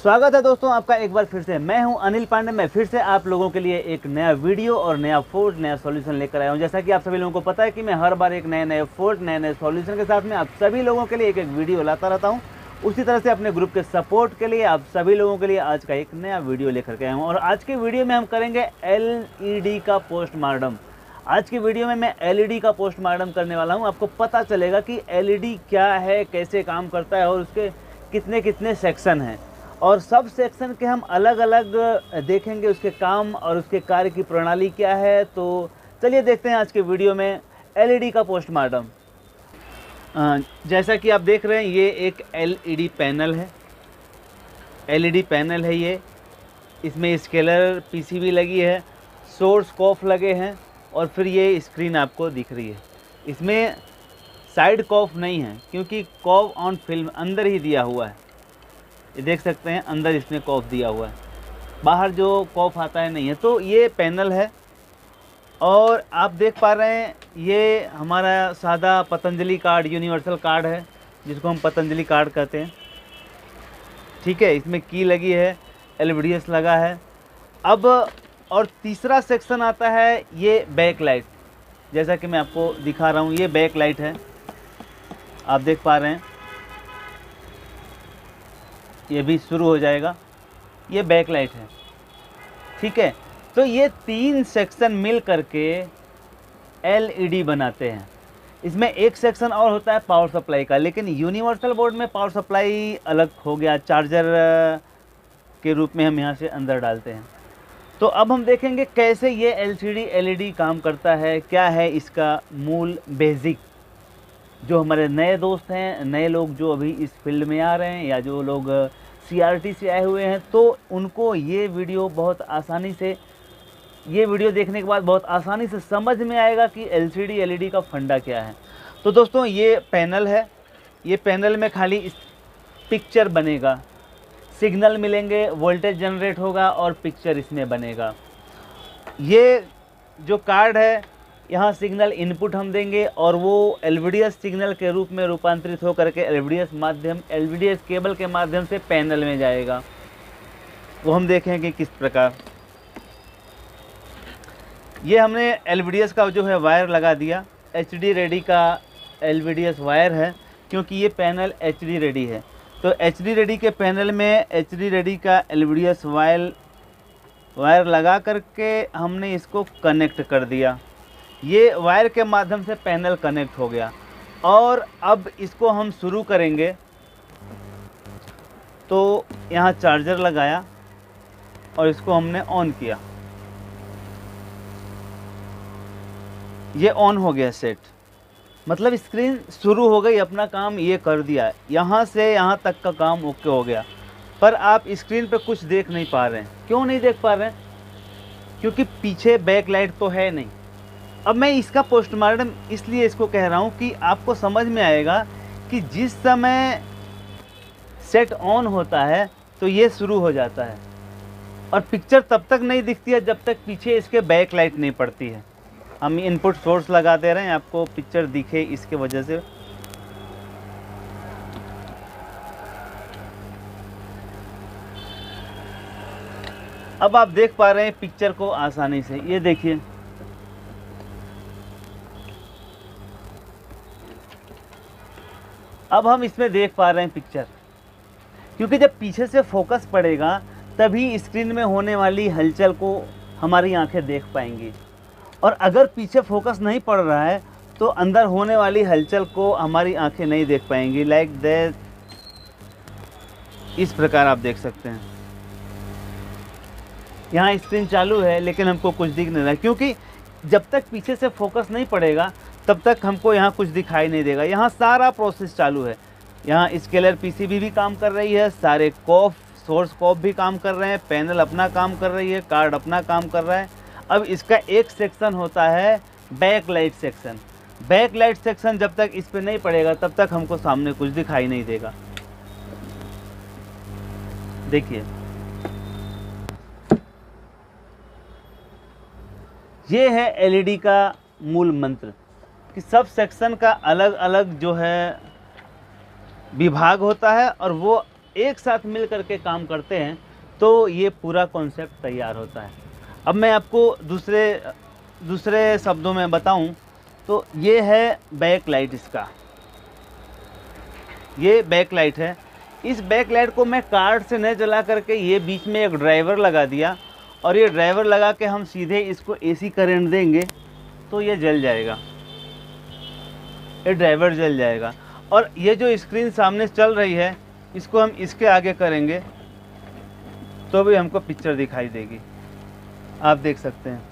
स्वागत है दोस्तों आपका एक बार फिर से। मैं हूं अनिल पांडे। मैं फिर से आप लोगों के लिए एक नया वीडियो और नया फोल्ड, नया सॉल्यूशन लेकर आया हूं। जैसा कि आप सभी लोगों को पता है कि मैं हर बार एक नए फोल्ड, नए सॉल्यूशन के साथ में आप सभी लोगों के लिए एक वीडियो लाता रहता हूं। उसी तरह से अपने ग्रुप के सपोर्ट के लिए आप सभी लोगों के लिए आज का एक नया वीडियो लेकर के आया हूँ। और आज के वीडियो में हम करेंगे LED का पोस्टमार्टम। आज की वीडियो में मैं LED का पोस्टमार्टम करने वाला हूँ। आपको पता चलेगा कि LED क्या है, कैसे काम करता है और उसके कितने कितने सेक्शन हैं, और सब सेक्शन के हम अलग अलग देखेंगे, उसके काम और उसके कार्य की प्रणाली क्या है। तो चलिए देखते हैं आज के वीडियो में LED का पोस्टमार्टम। जैसा कि आप देख रहे हैं ये एक LED पैनल है। LED पैनल है ये। इसमें स्केलर PCB लगी है, सोर्स कॉफ लगे हैं और फिर ये स्क्रीन आपको दिख रही है। इसमें साइड कॉफ नहीं है क्योंकि कॉफ ऑन फिल्म अंदर ही दिया हुआ है। ये देख सकते हैं अंदर इसमें कॉफ दिया हुआ है, बाहर जो कॉफ आता है नहीं है। तो ये पैनल है और आप देख पा रहे हैं ये हमारा सादा पतंजलि कार्ड, यूनिवर्सल कार्ड है जिसको हम पतंजलि कार्ड कहते हैं। ठीक है, इसमें की लगी है, LVDS लगा है। अब और तीसरा सेक्शन आता है ये बैक लाइट। जैसा कि मैं आपको दिखा रहा हूँ, ये बैक लाइट है, आप देख पा रहे हैं। ये भी शुरू हो जाएगा, ये बैक लाइट है। ठीक है, तो ये तीन सेक्शन मिल करके LED बनाते हैं। इसमें एक सेक्शन और होता है पावर सप्लाई का, लेकिन यूनिवर्सल बोर्ड में पावर सप्लाई अलग हो गया, चार्जर के रूप में हम यहाँ से अंदर डालते हैं। तो अब हम देखेंगे कैसे ये LCD LED काम करता है, क्या है इसका मूल बेसिक। जो हमारे नए दोस्त हैं, नए लोग जो अभी इस फील्ड में आ रहे हैं या जो लोग CRT से आए हुए हैं, तो उनको ये वीडियो बहुत आसानी से, ये वीडियो देखने के बाद बहुत आसानी से समझ में आएगा कि LCD LED का फंडा क्या है। तो दोस्तों ये पैनल है, ये पैनल में खाली इस पिक्चर बनेगा, सिग्नल मिलेंगे, वोल्टेज जनरेट होगा और पिक्चर इसमें बनेगा। ये जो कार्ड है यहाँ सिग्नल इनपुट हम देंगे और वो LVDS सिग्नल के रूप में रूपांतरित हो करके LVDS केबल के माध्यम से पैनल में जाएगा। वो हम देखेंगे किस प्रकार। ये हमने LVDS का जो है वायर लगा दिया, HD रेडी का LVDS वायर है क्योंकि ये पैनल HD रेडी है। तो HD रेडी के पैनल में HD रेडी का LVDS वायर लगा करके हमने इसको कनेक्ट कर दिया। ये वायर के माध्यम से पैनल कनेक्ट हो गया और अब इसको हम शुरू करेंगे। तो यहाँ चार्जर लगाया और इसको हमने ऑन किया, ये ऑन हो गया सेट, मतलब स्क्रीन शुरू हो गई, अपना काम ये कर दिया। यहाँ से यहाँ तक का काम ओके हो गया, पर आप स्क्रीन पे कुछ देख नहीं पा रहे हैं। क्यों नहीं देख पा रहे हैं? क्योंकि पीछे बैक लाइट तो है नहीं। अब मैं इसका पोस्टमार्टम इसलिए इसको कह रहा हूँ कि आपको समझ में आएगा कि जिस समय सेट ऑन होता है तो ये शुरू हो जाता है और पिक्चर तब तक नहीं दिखती है जब तक पीछे इसके बैक लाइट नहीं पड़ती है। हम इनपुट सोर्स लगा दे रहे हैं, आपको पिक्चर दिखे इसके वजह से। अब आप देख पा रहे हैं पिक्चर को आसानी से, ये देखिए। अब हम इसमें देख पा रहे हैं पिक्चर, क्योंकि जब पीछे से फोकस पड़ेगा तभी स्क्रीन में होने वाली हलचल को हमारी आंखें देख पाएंगी, और अगर पीछे फोकस नहीं पड़ रहा है तो अंदर होने वाली हलचल को हमारी आंखें नहीं देख पाएंगी। लाइक दैट, इस प्रकार आप देख सकते हैं। यहाँ स्क्रीन चालू है लेकिन हमको कुछ दिख नहीं रहा, क्योंकि जब तक पीछे से फोकस नहीं पड़ेगा तब तक हमको यहाँ कुछ दिखाई नहीं देगा। यहाँ सारा प्रोसेस चालू है, यहाँ स्केलर PCB भी काम कर रही है, सारे सोर्स कॉफ भी काम कर रहे हैं, पैनल अपना काम कर रही है, कार्ड अपना काम कर रहा है। अब इसका एक सेक्शन होता है back light section. Back light section जब तक इस पर नहीं पड़ेगा तब तक हमको सामने कुछ दिखाई नहीं देगा। देखिए, ये है LED का मूल मंत्र कि सब सेक्शन का अलग अलग जो है विभाग होता है और वो एक साथ मिल करके काम करते हैं तो ये पूरा कॉन्सेप्ट तैयार होता है। अब मैं आपको दूसरे शब्दों में बताऊं तो ये है बैक लाइट। इसका ये बैक लाइट है। इस बैक लाइट को मैं कार्ड से न जला करके ये बीच में एक ड्राइवर लगा दिया, और ये ड्राइवर लगा के हम सीधे इसको एसी करंट देंगे तो ये जल जाएगा, ये ड्राइवर जल जाएगा। और ये जो स्क्रीन सामने चल रही है इसको हम इसके आगे करेंगे तो भी हमको पिक्चर दिखाई देगी, आप देख सकते हैं।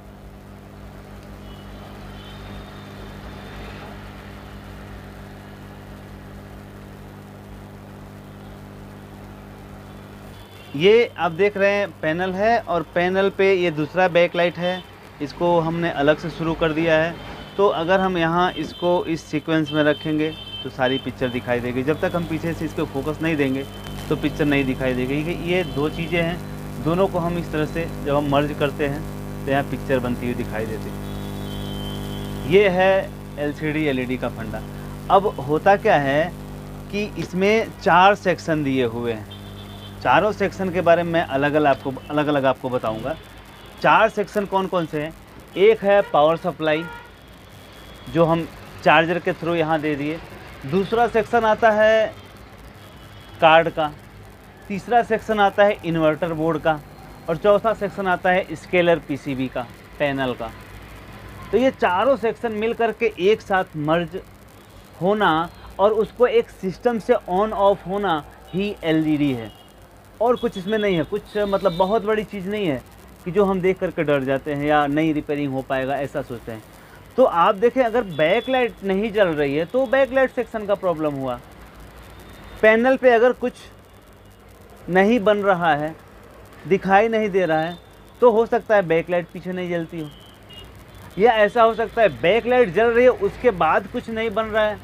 ये आप देख रहे हैं पैनल है, और पैनल पे ये दूसरा बैक लाइट है, इसको हमने अलग से शुरू कर दिया है। तो अगर हम यहाँ इसको इस सीक्वेंस में रखेंगे तो सारी पिक्चर दिखाई देगी। जब तक हम पीछे से इसको फोकस नहीं देंगे तो पिक्चर नहीं दिखाई देगी। ये दो चीज़ें हैं, दोनों को हम इस तरह से जब हम मर्ज करते हैं तो यहाँ पिक्चर बनती हुई दिखाई देती है। ये है LCD LED का फंडा। अब होता क्या है कि इसमें 4 सेक्शन दिए हुए हैं। चारों सेक्शन के बारे में मैं अलग अलग आपको बताऊंगा। 4 सेक्शन कौन कौन से हैं? एक है पावर सप्लाई जो हम चार्जर के थ्रू यहाँ दे दिए। दूसरा सेक्शन आता है कार्ड का। तीसरा सेक्शन आता है इन्वर्टर बोर्ड का। और चौथा सेक्शन आता है स्केलर PCB का, पैनल का। तो ये चारों सेक्शन मिल करके एक साथ मर्ज होना और उसको एक सिस्टम से ऑन ऑफ होना ही LED है, और कुछ इसमें नहीं है। कुछ मतलब बहुत बड़ी चीज़ नहीं है कि जो हम देख करके डर जाते हैं या नई रिपेयरिंग हो पाएगा ऐसा सोचते हैं। तो आप देखें, अगर बैक लाइट नहीं जल रही है तो बैक लाइट सेक्शन का प्रॉब्लम हुआ। पैनल पे अगर कुछ नहीं बन रहा है, दिखाई नहीं दे रहा है, तो हो सकता है बैक लाइट पीछे नहीं जलती हो, या ऐसा हो सकता है बैक लाइट जल रही है उसके बाद कुछ नहीं बन रहा है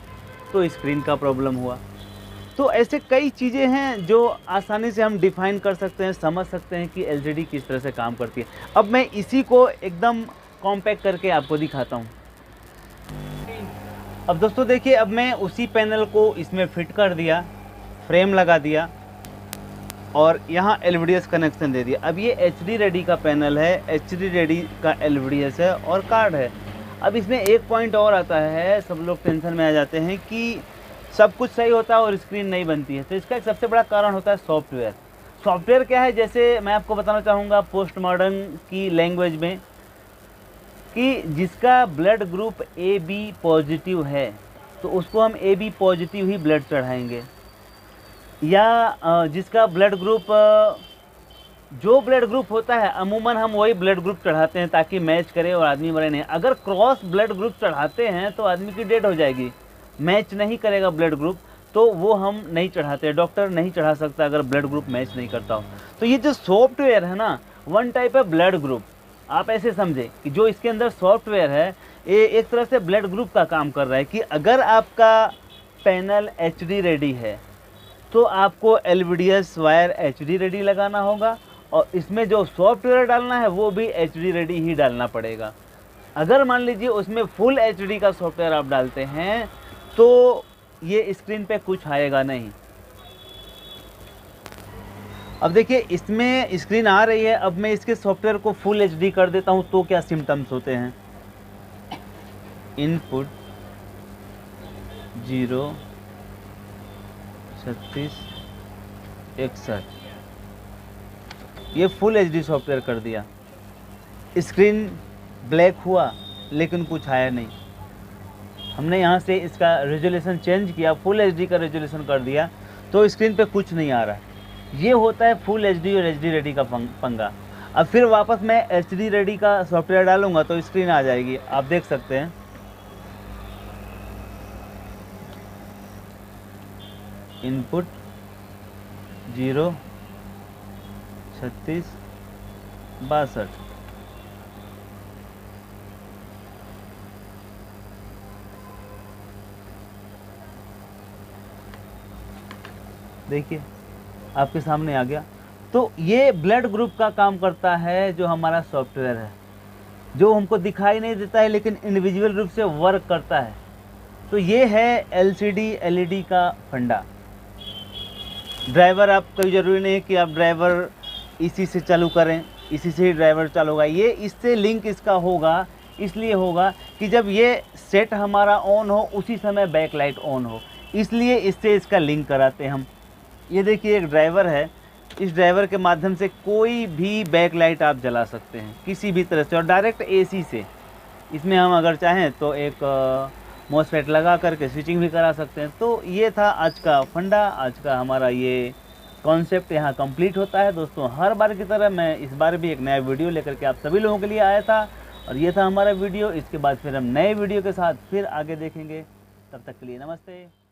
तो स्क्रीन का प्रॉब्लम हुआ। तो ऐसे कई चीज़ें हैं जो आसानी से हम डिफाइन कर सकते हैं, समझ सकते हैं कि LCD किस तरह से काम करती है। अब मैं इसी को एकदम कॉम्पैक्ट करके आपको दिखाता हूँ। अब दोस्तों देखिए, अब मैं उसी पैनल को इसमें फिट कर दिया, फ्रेम लगा दिया और यहाँ LVDS कनेक्शन दे दिया। अब ये HD रेडी का पैनल है, HD रेडी का LVDS है और कार्ड है। अब इसमें एक पॉइंट और आता है, सब लोग टेंशन में आ जाते हैं कि सब कुछ सही होता है और स्क्रीन नहीं बनती है। तो इसका एक सबसे बड़ा कारण होता है सॉफ्टवेयर। सॉफ्टवेयर क्या है, जैसे मैं आपको बताना चाहूँगा पोस्ट मॉडर्न की लैंग्वेज में, कि जिसका ब्लड ग्रुप AB पॉजिटिव है तो उसको हम AB पॉजिटिव ही ब्लड चढ़ाएंगे, या जिसका ब्लड ग्रुप जो ब्लड ग्रुप होता है अमूमन हम वही ब्लड ग्रुप चढ़ाते हैं ताकि मैच करे और आदमी मरे नहीं। अगर क्रॉस ब्लड ग्रुप चढ़ाते हैं तो आदमी की डेथ हो जाएगी, मैच नहीं करेगा ब्लड ग्रुप, तो वो हम नहीं चढ़ाते। डॉक्टर नहीं चढ़ा सकता अगर ब्लड ग्रुप मैच नहीं करता हो। तो ये जो सॉफ्टवेयर है ना, वन टाइप है ब्लड ग्रुप। आप ऐसे समझे कि जो इसके अंदर सॉफ्टवेयर है ये एक तरह से ब्लड ग्रुप का काम कर रहा है कि अगर आपका पैनल HD रेडी है तो आपको LVDS वायर HD रेडी लगाना होगा, और इसमें जो सॉफ्टवेयर डालना है वो भी HD रेडी ही डालना पड़ेगा। अगर मान लीजिए उसमें फुल HD का सॉफ्टवेयर आप डालते हैं तो ये स्क्रीन पे कुछ आएगा नहीं। अब देखिए, इसमें स्क्रीन आ रही है। अब मैं इसके सॉफ्टवेयर को फुल HD कर देता हूँ तो क्या सिम्टम्स होते हैं? इनपुट 0 36 61, ये फुल HD सॉफ्टवेयर कर दिया। स्क्रीन ब्लैक हुआ लेकिन कुछ आया नहीं। हमने यहाँ से इसका रेजोल्यूशन चेंज किया, फुल HD का रेजोल्यूशन कर दिया तो स्क्रीन पे कुछ नहीं आ रहा है। ये होता है फुल HD और HD रेडी का पंगा। अब फिर वापस मैं HD रेडी का सॉफ्टवेयर डालूंगा तो स्क्रीन आ जाएगी, आप देख सकते हैं। इनपुट 0 36 62, देखिए आपके सामने आ गया। तो ये ब्लड ग्रुप का काम करता है जो हमारा सॉफ्टवेयर है, जो हमको दिखाई नहीं देता है लेकिन इंडिविजुअल रूप से वर्क करता है। तो ये है LCD LED का फंडा। ड्राइवर आप कोई ज़रूरी नहीं है कि आप ड्राइवर इसी से चालू करें, इसी से ही ड्राइवर चालू होगा। ये इससे लिंक इसका होगा, इसलिए होगा कि जब ये सेट हमारा ऑन हो उसी समय बैक लाइट ऑन हो, इसलिए इससे इसका लिंक कराते हैं हम। ये देखिए एक ड्राइवर है, इस ड्राइवर के माध्यम से कोई भी बैक लाइट आप जला सकते हैं किसी भी तरह से, और डायरेक्ट एसी से। इसमें हम अगर चाहें तो एक मॉसफेट लगा करके स्विचिंग भी करा सकते हैं। तो ये था आज का फंडा, आज का हमारा ये कॉन्सेप्ट यहाँ कंप्लीट होता है। दोस्तों हर बार की तरह मैं इस बार भी एक नया वीडियो लेकर के आप सभी लोगों के लिए आया था, और ये था हमारा वीडियो। इसके बाद फिर हम नए वीडियो के साथ फिर आगे देखेंगे। तब तक के लिए नमस्ते।